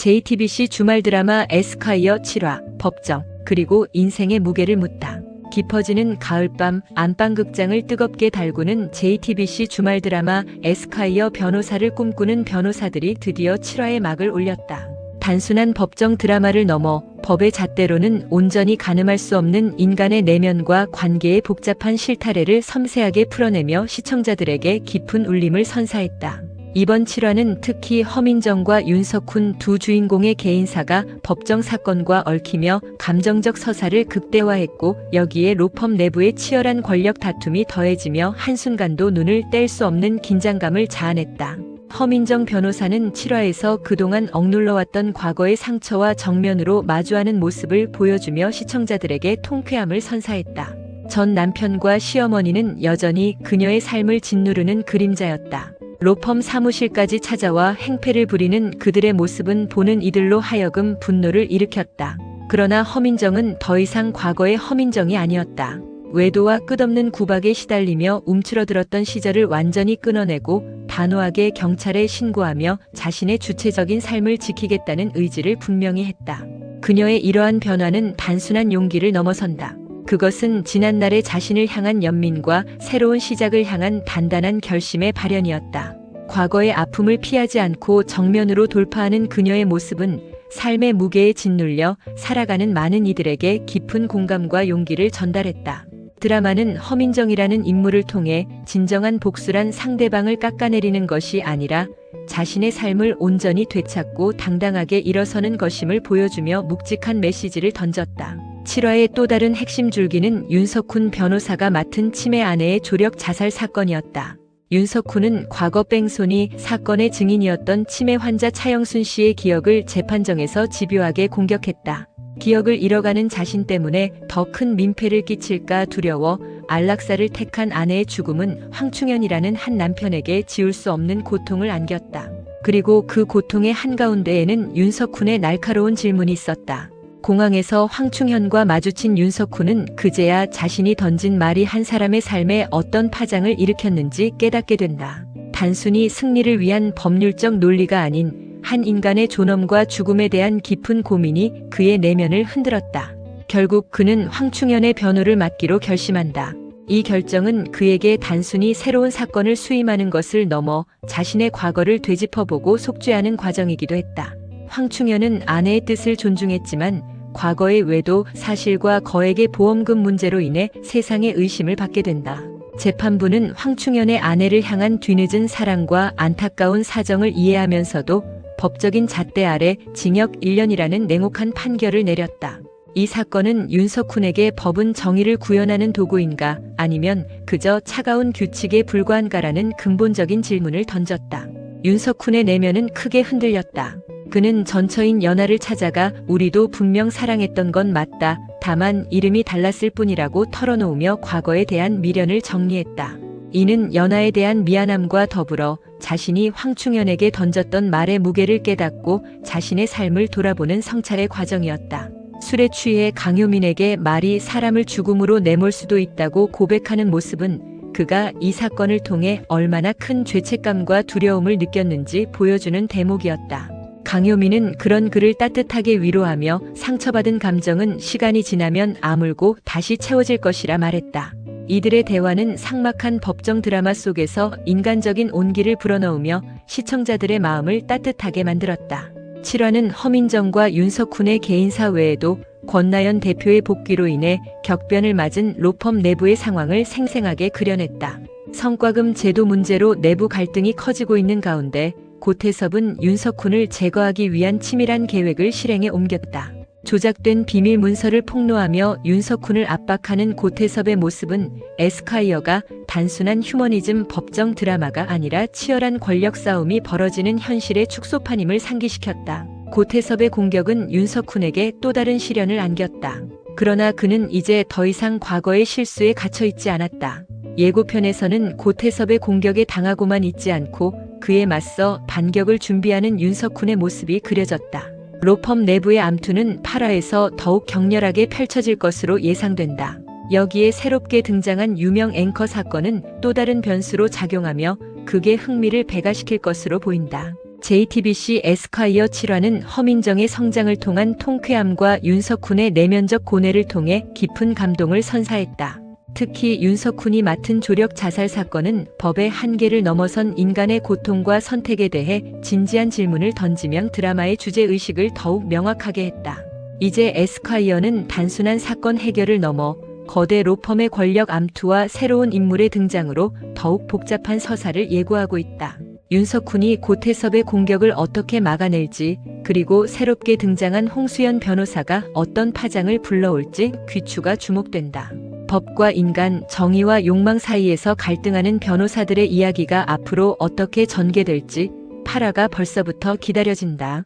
JTBC 주말 드라마 에스콰이어 7화 법정 그리고 인생의 무게를 묻다. 깊어지는 가을밤 안방극장을 뜨겁게 달구는 JTBC 주말 드라마 에스콰이어 변호사를 꿈꾸는 변호사들이 드디어 7화의 막을 올렸다. 단순한 법정 드라마를 넘어 법의 잣대로는 온전히 가늠할 수 없는 인간의 내면과 관계의 복잡한 실타래를 섬세하게 풀어내며 시청자들에게 깊은 울림을 선사했다. 이번 7화는 특히 허민정과 윤석훈 두 주인공의 개인사가 법정 사건과 얽히며 감정적 서사를 극대화했고, 여기에 로펌 내부의 치열한 권력 다툼이 더해지며 한순간도 눈을 뗄 수 없는 긴장감을 자아냈다. 허민정 변호사는 7화에서 그동안 억눌러왔던 과거의 상처와 정면으로 마주하는 모습을 보여주며 시청자들에게 통쾌함을 선사했다. 전 남편과 시어머니는 여전히 그녀의 삶을 짓누르는 그림자였다. 로펌 사무실까지 찾아와 행패를 부리는 그들의 모습은 보는 이들로 하여금 분노를 일으켰다. 그러나 허민정은 더 이상 과거의 허민정이 아니었다. 외도와 끝없는 구박에 시달리며 움츠러들었던 시절을 완전히 끊어내고 단호하게 경찰에 신고하며 자신의 주체적인 삶을 지키겠다는 의지를 분명히 했다. 그녀의 이러한 변화는 단순한 용기를 넘어선다. 그것은 지난날의 자신을 향한 연민과 새로운 시작을 향한 단단한 결심의 발현이었다. 과거의 아픔을 피하지 않고 정면으로 돌파하는 그녀의 모습은 삶의 무게에 짓눌려 살아가는 많은 이들에게 깊은 공감과 용기를 전달했다. 드라마는 허민정이라는 인물을 통해 진정한 복수란 상대방을 깎아내리는 것이 아니라 자신의 삶을 온전히 되찾고 당당하게 일어서는 것임을 보여주며 묵직한 메시지를 던졌다. 7화의 또 다른 핵심 줄기는 윤석훈 변호사가 맡은 치매 아내의 조력 자살 사건이었다. 윤석훈은 과거 뺑소니 사건의 증인이었던 치매 환자 차영순 씨의 기억을 재판정에서 집요하게 공격했다. 기억을 잃어가는 자신 때문에 더 큰 민폐를 끼칠까 두려워 안락사를 택한 아내의 죽음은 황충현이라는 한 남편에게 지울 수 없는 고통을 안겼다. 그리고 그 고통의 한가운데에는 윤석훈의 날카로운 질문이 있었다. 공항에서 황충현과 마주친 윤석훈은 그제야 자신이 던진 말이 한 사람의 삶에 어떤 파장을 일으켰는지 깨닫게 된다. 단순히 승리를 위한 법률적 논리가 아닌 한 인간의 존엄과 죽음에 대한 깊은 고민이 그의 내면을 흔들었다. 결국 그는 황충현의 변호를 맡기로 결심한다. 이 결정은 그에게 단순히 새로운 사건을 수임하는 것을 넘어 자신의 과거를 되짚어보고 속죄하는 과정이기도 했다. 황충현은 아내의 뜻을 존중했지만 과거의 외도, 사실과 거액의 보험금 문제로 인해 세상의 의심을 받게 된다. 재판부는 황충현의 아내를 향한 뒤늦은 사랑과 안타까운 사정을 이해하면서도 법적인 잣대 아래 징역 1년이라는 냉혹한 판결을 내렸다. 이 사건은 윤석훈에게 법은 정의를 구현하는 도구인가 아니면 그저 차가운 규칙에 불과한가라는 근본적인 질문을 던졌다. 윤석훈의 내면은 크게 흔들렸다. 그는 전처인 연하를 찾아가 우리도 분명 사랑했던 건 맞다. 다만 이름이 달랐을 뿐이라고 털어놓으며 과거에 대한 미련을 정리했다. 이는 연하에 대한 미안함과 더불어 자신이 황충현에게 던졌던 말의 무게를 깨닫고 자신의 삶을 돌아보는 성찰의 과정이었다. 술에 취해 강효민에게 말이 사람을 죽음으로 내몰 수도 있다고 고백하는 모습은 그가 이 사건을 통해 얼마나 큰 죄책감과 두려움을 느꼈는지 보여주는 대목이었다. 강효민은 그런 그를 따뜻하게 위로하며 상처받은 감정은 시간이 지나면 아물고 다시 채워질 것이라 말했다. 이들의 대화는 삭막한 법정 드라마 속에서 인간적인 온기를 불어넣으며 시청자들의 마음을 따뜻하게 만들었다. 7화는 허민정과 윤석훈의 개인사 외에도 권나연 대표의 복귀로 인해 격변을 맞은 로펌 내부의 상황을 생생하게 그려냈다. 성과금 제도 문제로 내부 갈등이 커지고 있는 가운데 고태섭은 윤석훈을 제거하기 위한 치밀한 계획을 실행에 옮겼다. 조작된 비밀 문서를 폭로하며 윤석훈을 압박하는 고태섭의 모습은 에스콰이어가 단순한 휴머니즘 법정 드라마가 아니라 치열한 권력 싸움이 벌어지는 현실의 축소판임을 상기시켰다. 고태섭의 공격은 윤석훈에게 또 다른 시련을 안겼다. 그러나 그는 이제 더 이상 과거의 실수에 갇혀있지 않았다. 예고편에서는 고태섭의 공격에 당하고만 있지 않고 그에 맞서 반격을 준비하는 윤석훈의 모습이 그려졌다. 로펌 내부의 암투는 8화에서 더욱 격렬하게 펼쳐질 것으로 예상된다. 여기에 새롭게 등장한 유명 앵커 사건은 또 다른 변수로 작용하며 극의 흥미를 배가시킬 것으로 보인다. JTBC 에스콰이어 7화는 허민정의 성장을 통한 통쾌함과 윤석훈의 내면적 고뇌를 통해 깊은 감동을 선사했다. 특히 윤석훈이 맡은 조력 자살 사건은 법의 한계를 넘어선 인간의 고통과 선택에 대해 진지한 질문을 던지며 드라마의 주제의식을 더욱 명확하게 했다. 이제 에스콰이어는 단순한 사건 해결을 넘어 거대 로펌의 권력 암투와 새로운 인물의 등장으로 더욱 복잡한 서사를 예고하고 있다. 윤석훈이 고태섭의 공격을 어떻게 막아낼지, 그리고 새롭게 등장한 홍수연 변호사가 어떤 파장을 불러올지 귀추가 주목된다. 법과 인간, 정의와 욕망 사이에서 갈등하는 변호사들의 이야기가 앞으로 어떻게 전개될지 8화가 벌써부터 기다려진다.